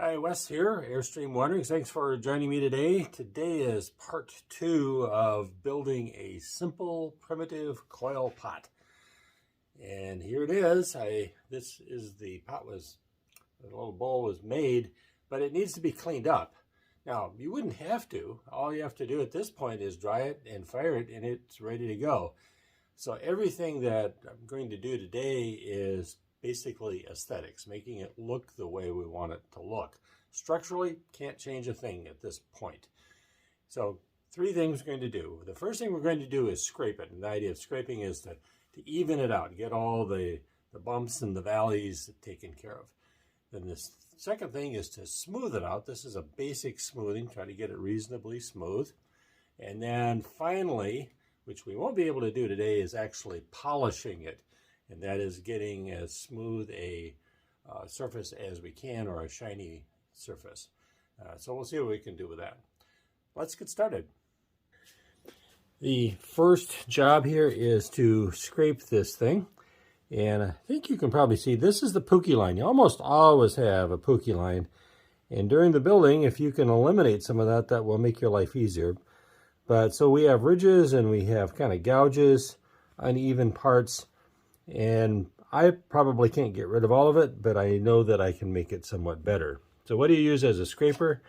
Hi, Wes here, Airstream Wondering. Thanks for joining me today. Today is part 2 of building a simple primitive coil pot. And here it is. This is the the little bowl was made, but it needs to be cleaned up. Now, you wouldn't have to. All you have to do at this point is dry it and fire it, and it's ready to go. So everything that I'm going to do today is basically aesthetics, making it look the way we want it to look. Structurally, can't change a thing at this point. So 3 things we're going to do. The first thing we're going to do is scrape it. And the idea of scraping is to even it out, get all the bumps and the valleys taken care of. Then the second thing is to smooth it out. This is a basic smoothing, try to get it reasonably smooth. And then finally, which we won't be able to do today, is actually polishing it. And that is getting as smooth a surface as we can, or a shiny surface. So we'll see what we can do with that. Let's get started. The first job here is to scrape this thing. And I think you can probably see this is the pookie line. You almost always have a pookie line. And during the building, if you can eliminate some of that, that will make your life easier. But so we have ridges and we have kind of gouges, uneven parts. And I probably can't get rid of all of it, but I know that I can make it somewhat better. So what do you use as a scraper?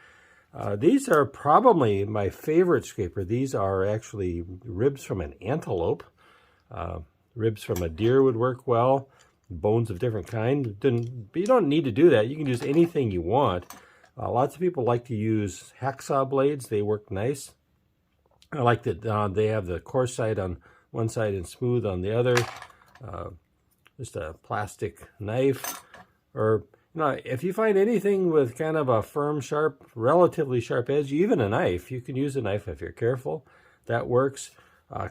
These are probably my favorite scraper. These are actually ribs from an antelope. Ribs from a deer would work well. Bones of different kinds. But you don't need to do that. You can use anything you want. Lots of people like to use hacksaw blades. They work nice. I like that they have the coarse side on one side and smooth on the other. Just a plastic knife, or if you find anything with kind of a firm, sharp, relatively sharp edge, even a knife, you can use a knife if you're careful. That works.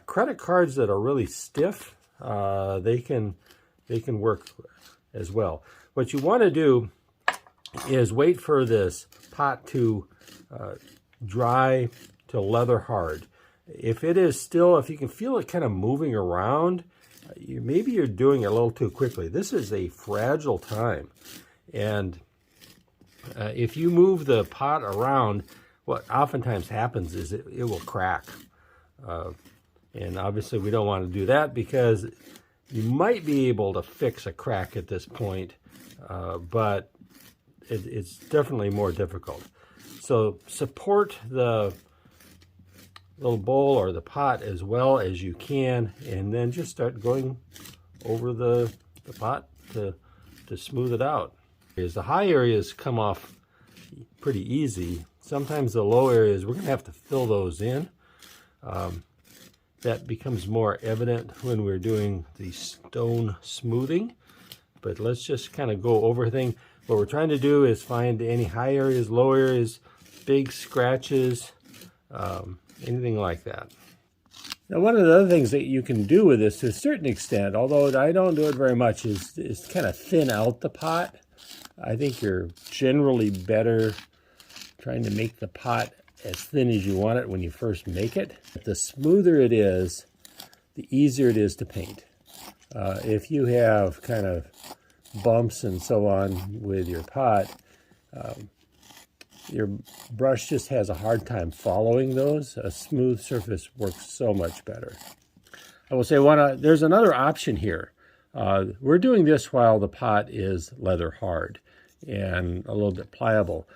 Credit cards that are really stiff, they can work as well. What you want to do is wait for this pot to dry to leather hard. If it is still, if you can feel it kind of moving around, maybe you're doing it a little too quickly. This is a fragile time. And if you move the pot around, what oftentimes happens is it will crack. And obviously we don't want to do that, because you might be able to fix a crack at this point, but it's definitely more difficult. So support the little bowl or the pot as well as you can, and then just start going over the pot to smooth it out. As the high areas come off pretty easy, sometimes the low areas, we're going to have to fill those in. That becomes more evident when we're doing the stone smoothing, but let's just kind of go over things. What we're trying to do is find any high areas, low areas, big scratches, anything like that. Now, one of the other things that you can do with this to a certain extent, although I don't do it very much, is kind of thin out the pot. I think you're generally better trying to make the pot as thin as you want it when you first make it. The smoother it is, the easier it is to paint. If you have kind of bumps and so on with your pot, your brush just has a hard time following those. A smooth surface works so much better. I will say there's another option here. We're doing this while the pot is leather hard and a little bit pliable.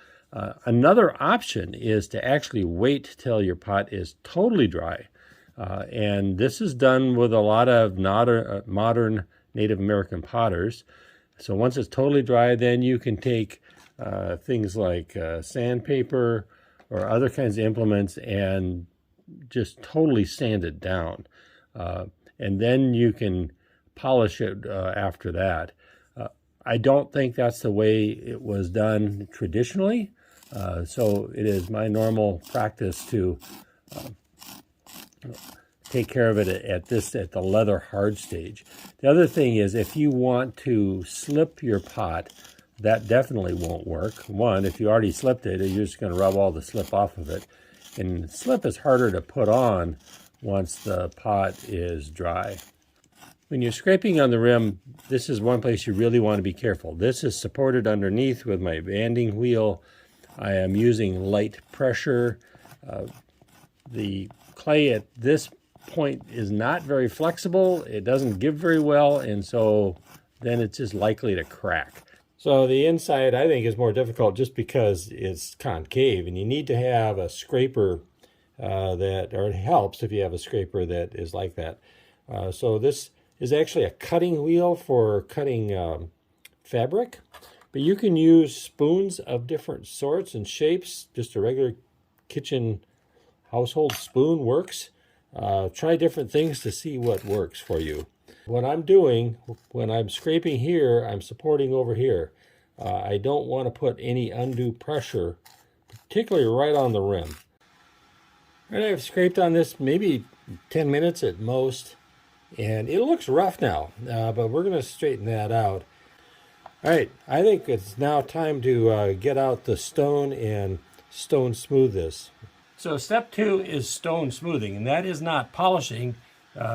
Another option is to actually wait till your pot is totally dry. And this is done with a lot of modern Native American potters. So once it's totally dry, then you can take things like sandpaper or other kinds of implements and just totally sand it down. And then you can polish it after that. I don't think that's the way it was done traditionally. So it is my normal practice to take care of it at the leather hard stage. The other thing is, if you want to slip your pot, that definitely won't work. One, if you already slipped it, you're just going to rub all the slip off of it. And slip is harder to put on once the pot is dry. When you're scraping on the rim, this is one place you really want to be careful. This is supported underneath with my banding wheel. I am using light pressure. The clay at this point is not very flexible. It doesn't give very well, and so then it's just likely to crack. So the inside, I think, is more difficult just because it's concave, and you need to have a scraper or it helps if you have a scraper that is like that. So this is actually a cutting wheel for cutting fabric, but you can use spoons of different sorts and shapes. Just a regular kitchen household spoon works. Try different things to see what works for you. What I'm doing when I'm scraping here, I'm supporting over here. I don't want to put any undue pressure, particularly right on the rim. And I've scraped on this maybe 10 minutes at most, and it looks rough now, but we're going to straighten that out. All right, I think it's now time to get out the stone and stone smooth this. So step 2 is stone smoothing, and that is not polishing.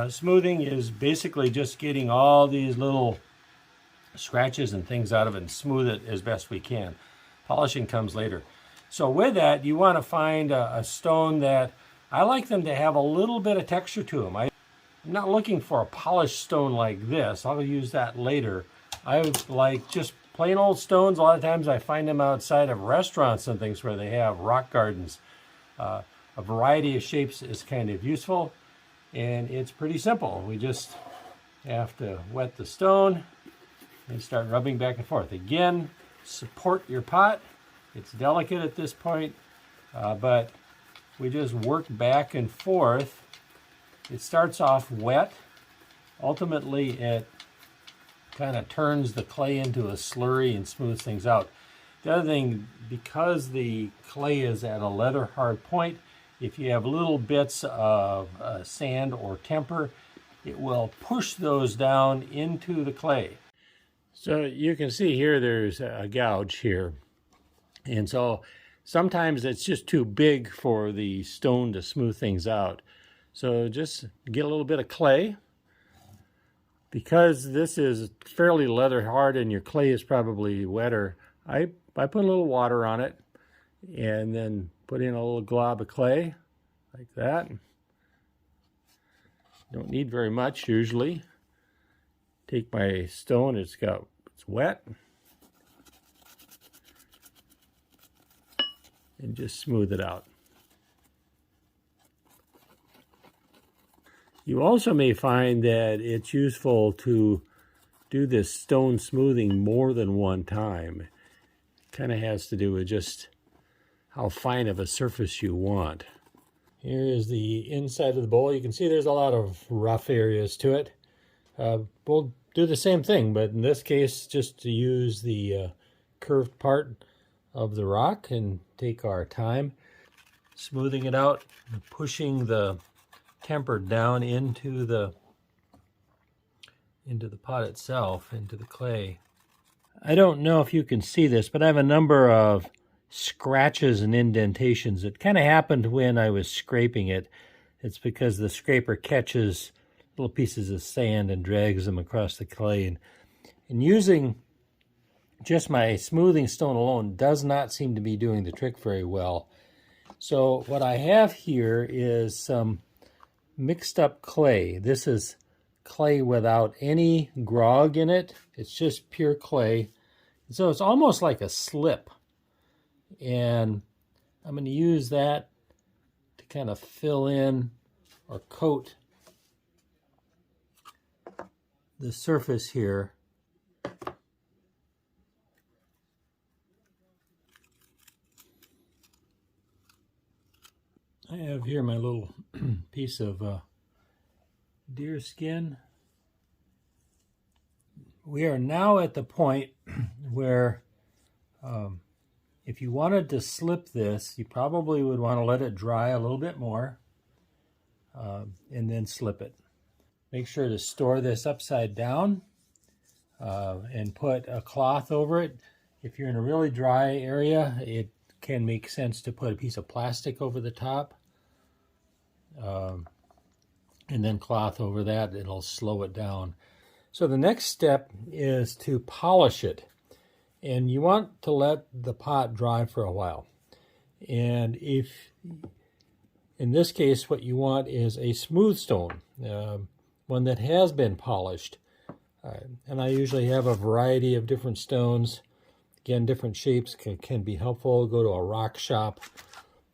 Smoothing is basically just getting all these little scratches and things out of it and smooth it as best we can. Polishing comes later. So with that, you want to find a stone that, I like them to have a little bit of texture to them. I'm not looking for a polished stone like this. I'll use that later. I like just plain old stones. A lot of times I find them outside of restaurants and things where they have rock gardens. A variety of shapes is kind of useful, and it's pretty simple. We just have to wet the stone and start rubbing back and forth. Again, support your pot. It's delicate at this point, but we just work back and forth. It starts off wet. Ultimately, it kind of turns the clay into a slurry and smooths things out. The other thing, because the clay is at a leather hard point, if you have little bits of sand or temper, it will push those down into the clay. So you can see here there's a gouge here. And so sometimes it's just too big for the stone to smooth things out. So just get a little bit of clay. Because this is fairly leather hard and your clay is probably wetter, I put a little water on it and then put in a little glob of clay like that. Don't need very much usually. Take my stone, it's wet, and just smooth it out. You also may find that it's useful to do this stone smoothing more than one time. It kind of has to do with just how fine of a surface you want. Here is the inside of the bowl. You can see there's a lot of rough areas to it. We'll do the same thing, but in this case, just to use the curved part of the rock and take our time, smoothing it out and pushing the temper down into the pot itself, into the clay. I don't know if you can see this, but I have a number of scratches and indentations. It kind of happened when I was scraping it. It's because the scraper catches little pieces of sand and drags them across the clay. And using just my smoothing stone alone does not seem to be doing the trick very well. So what I have here is some mixed up clay. This is clay without any grog in it. It's just pure clay. So it's almost like a slip. And I'm going to use that to kind of fill in or coat the surface here. I have here my little piece of deer skin. We are now at the point where if you wanted to slip this, you probably would want to let it dry a little bit more and then slip it. Make sure to store this upside down and put a cloth over it. If you're in a really dry area, it can make sense to put a piece of plastic over the top and then cloth over that. It'll slow it down. So the next step is to polish it. And you want to let the pot dry for a while. And if, in this case, what you want is a smooth stone, one that has been polished. And I usually have a variety of different stones. Again, different shapes can be helpful. Go to a rock shop.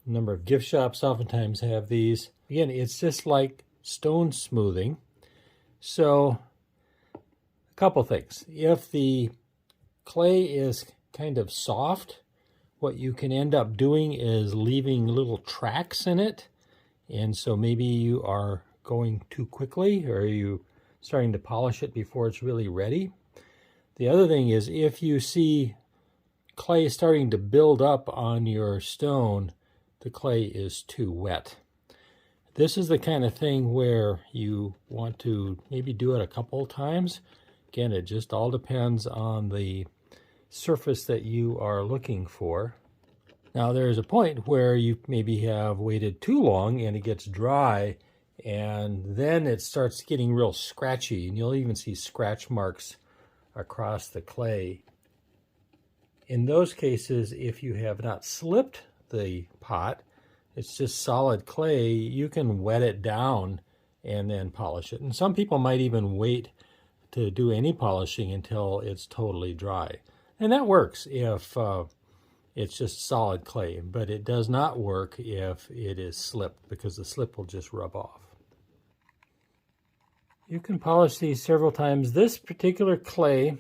A number of gift shops oftentimes have these. Again, it's just like stone smoothing. So, a couple things. If the clay is kind of soft, what you can end up doing is leaving little tracks in it. And so maybe you are going too quickly, or you starting to polish it before it's really ready. The other thing is, if you see clay starting to build up on your stone, the clay is too wet. This is the kind of thing where you want to maybe do it a couple times. Again, it just all depends on the surface that you are looking for. Now there's a point where you maybe have waited too long and it gets dry, and then it starts getting real scratchy, and you'll even see scratch marks across the clay. In those cases, if you have not slipped the pot, it's just solid clay, you can wet it down and then polish it. And some people might even wait to do any polishing until it's totally dry. And that works if it's just solid clay, but it does not work if it is slipped, because the slip will just rub off. You can polish these several times. This particular clay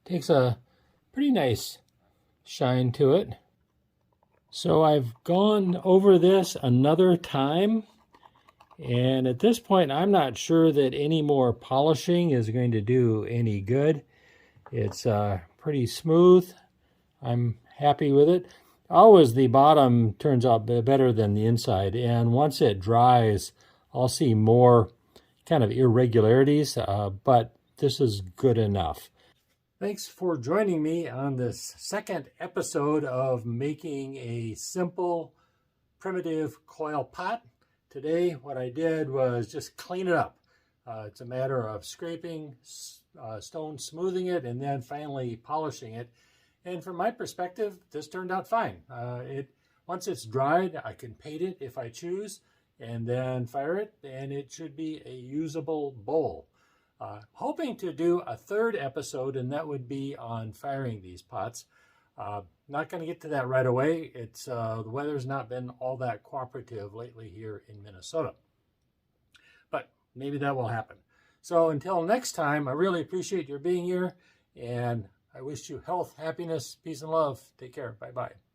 takes a pretty nice shine to it. So I've gone over this another time, and at this point I'm not sure that any more polishing is going to do any good. It's pretty smooth. I'm happy with it. Always the bottom turns out better than the inside, and once it dries I'll see more kind of irregularities, but this is good enough. Thanks for joining me on this second episode of making a simple, primitive coil pot. Today, what I did was just clean it up. It's a matter of scraping, stone smoothing it, and then finally polishing it. And from my perspective, this turned out fine. Once it's dried, I can paint it if I choose, and then fire it, and it should be a usable bowl. Hoping to do a third episode, and that would be on firing these pots. Not going to get to that right away. The weather's not been all that cooperative lately here in Minnesota. But maybe that will happen. So until next time, I really appreciate your being here, and I wish you health, happiness, peace, and love. Take care. Bye-bye.